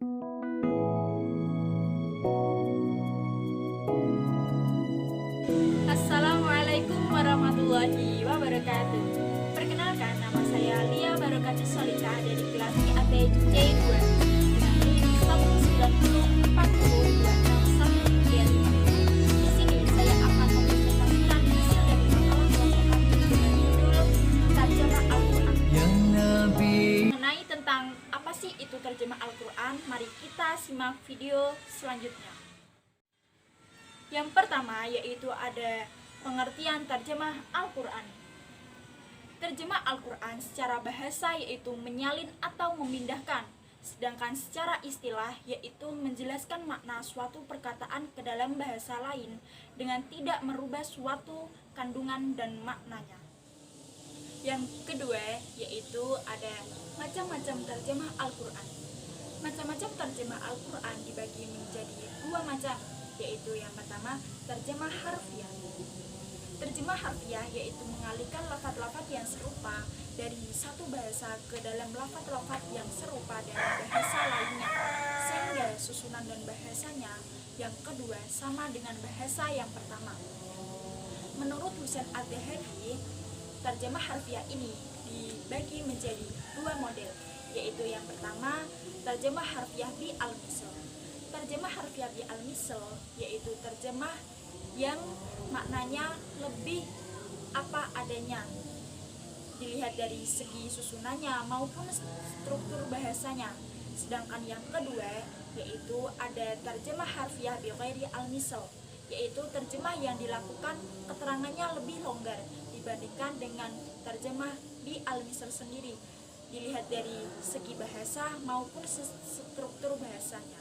Assalamualaikum warahmatullahi wabarakatuh. Perkenalkan, nama saya Lia Barokati Solika dari kelas IAT C2 dengan NIM 190402661. Di sini saya akan mempresentasikan hasil dari makalah kelompok kami dengan judul Terjemah Al-Quran. Mengenai tentang apa sih itu terjemah Al-Quran, mari kita simak video selanjutnya. Yang pertama yaitu ada pengertian terjemah Al-Quran. Terjemah Al-Quran secara bahasa yaitu menyalin atau memindahkan, sedangkan secara istilah yaitu menjelaskan makna suatu perkataan ke dalam bahasa lain dengan tidak merubah suatu kandungan dan maknanya. Yang kedua yaitu ada macam-macam terjemah Al-Quran. Macam-macam terjemah Al-Quran dibagi menjadi dua macam, yaitu yang pertama terjemah harfiah. Terjemah harfiah yaitu mengalihkan lafaz-lafaz yang serupa dari satu bahasa ke dalam lafaz-lafaz yang serupa dari bahasa lainnya, sehingga susunan dan bahasanya yang kedua sama dengan bahasa yang pertama. Menurut Husain Al-Dhahabi, terjemah harfiah ini dibagi menjadi dua model, yaitu yang pertama terjemah harfiah bi al-misl. Terjemah harfiah bi al-misl yaitu terjemah yang maknanya lebih apa adanya, dilihat dari segi susunannya maupun struktur bahasanya. Sedangkan yang kedua yaitu ada terjemah harfiah bi ghairi al-misl, yaitu terjemah yang dilakukan keterangannya lebih longgar dibandingkan dengan terjemah bi al-misl sendiri, dilihat dari segi bahasa maupun struktur bahasanya.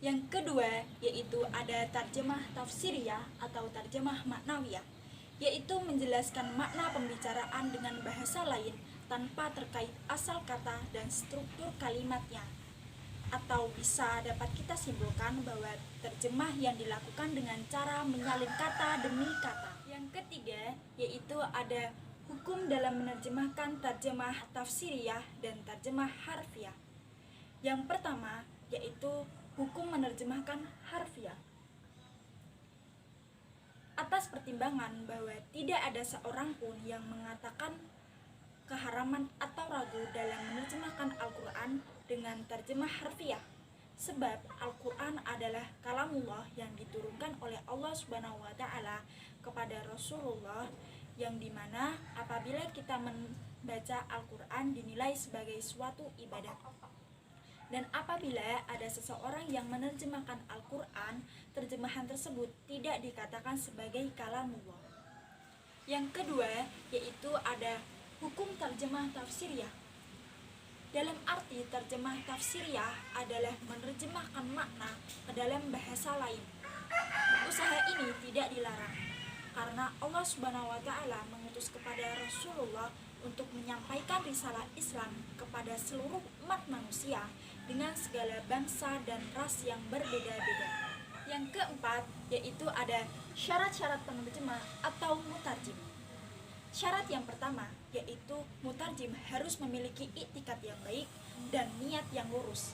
Yang kedua yaitu ada terjemah tafsiriyah atau terjemah maknawiyah, yaitu menjelaskan makna pembicaraan dengan bahasa lain tanpa terkait asal kata dan struktur kalimatnya. Atau bisa dapat kita simpulkan bahwa terjemah yang dilakukan dengan cara menyalin kata demi kata. Yang ketiga yaitu ada hukum dalam menerjemahkan terjemah tafsiriyah dan terjemah harfiah. Yang pertama yaitu hukum menerjemahkan harfiah. Atas pertimbangan bahwa tidak ada seorang pun yang mengatakan keharaman atau ragu dalam menerjemahkan Al-Quran dengan terjemah harfiah, sebab Al-Quran adalah kalamullah yang diturunkan oleh Allah Subhanahu wa Ta'ala kepada Rasulullah, yang dimana apabila kita membaca Al-Quran dinilai sebagai suatu ibadah. Dan apabila ada seseorang yang menerjemahkan Al-Quran, terjemahan tersebut tidak dikatakan sebagai kalamullah. Yang kedua yaitu ada hukum terjemah tafsiriyah. Dalam arti terjemah tafsiriyah adalah menerjemahkan makna ke dalam bahasa lain. Usaha ini tidak dilarang, karena Allah Subhanahu wa Ta'ala mengutus kepada Rasulullah untuk menyampaikan risalah Islam kepada seluruh umat manusia dengan segala bangsa dan ras yang berbeda-beda. Yang keempat yaitu ada syarat-syarat penerjemah atau mutarjim. Syarat yang pertama yaitu mutarjim harus memiliki iktikad yang baik dan niat yang lurus.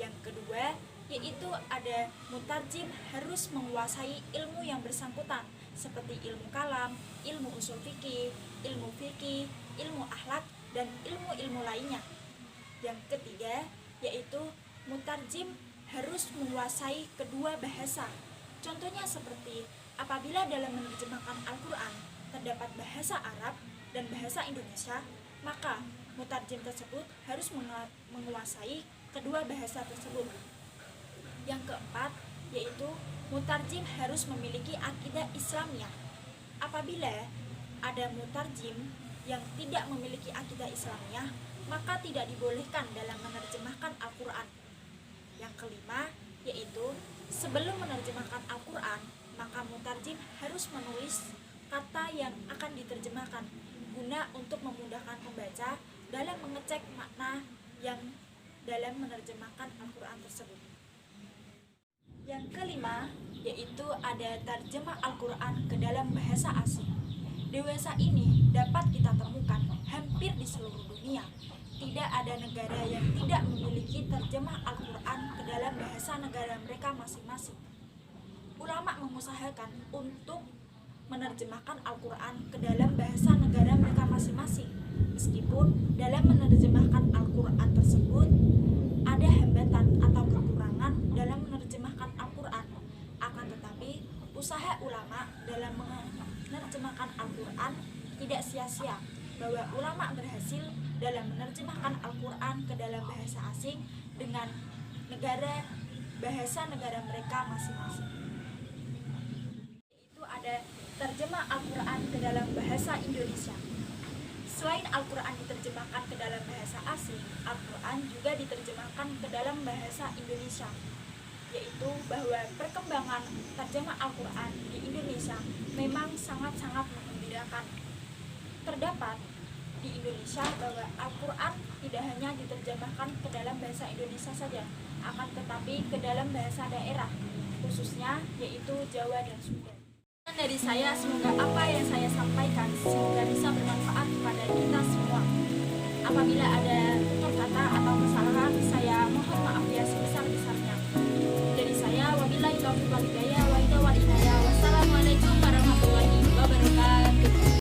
Yang kedua yaitu ada mutarjim harus menguasai ilmu yang bersangkutan seperti ilmu kalam, ilmu usul fikih, ilmu akhlak, dan ilmu-ilmu lainnya. Yang ketiga yaitu mutarjim harus menguasai kedua bahasa. Contohnya seperti apabila dalam menerjemahkan Al-Quran terdapat bahasa Arab dan bahasa Indonesia, maka mutarjim tersebut harus menguasai kedua bahasa tersebut. Yang keempat yaitu mutarjim harus memiliki akidah Islamiyah. Apabila ada mutarjim yang tidak memiliki akidah Islamiyah, maka tidak dibolehkan dalam menerjemahkan Al-Quran. Yang kelima yaitu sebelum menerjemahkan Al-Quran, maka mutarjim harus menulis kata yang akan diterjemahkan guna untuk memudahkan pembaca dalam mengecek makna yang dalam menerjemahkan Al-Quran tersebut. Yang kelima yaitu ada terjemah Al-Quran ke dalam bahasa asing. Dewasa ini dapat kita temukan hampir di seluruh dunia, tidak ada negara yang tidak memiliki terjemah Al-Quran ke dalam bahasa negara mereka masing-masing. Ulama mengusahakan untuk menerjemahkan Al-Quran ke dalam bahasa negara mereka masing-masing. Meskipun dalam menerjemahkan Al-Quran tersebut ada hambatan atau kekurangan dalam menerjemahkan Al-Quran, akan tetapi usaha ulama dalam menerjemahkan Al-Quran tidak sia-sia, bahwa ulama berhasil dalam menerjemahkan Al-Quran ke dalam bahasa asing dengan bahasa negara mereka masing-masing. Itu ada terjemah Al-Quran ke dalam bahasa Indonesia. Selain Al-Quran diterjemahkan ke dalam bahasa asing, Al-Quran juga diterjemahkan ke dalam bahasa Indonesia, yaitu bahwa perkembangan terjemah Al-Quran di Indonesia memang sangat-sangat menggembirakan. Terdapat di Indonesia bahwa Al-Quran tidak hanya diterjemahkan ke dalam bahasa Indonesia saja, akan tetapi ke dalam bahasa daerah, khususnya yaitu Jawa dan Sunda. Dari saya, semoga apa yang saya sampaikan semoga bisa bermanfaat kepada kita semua. Apabila ada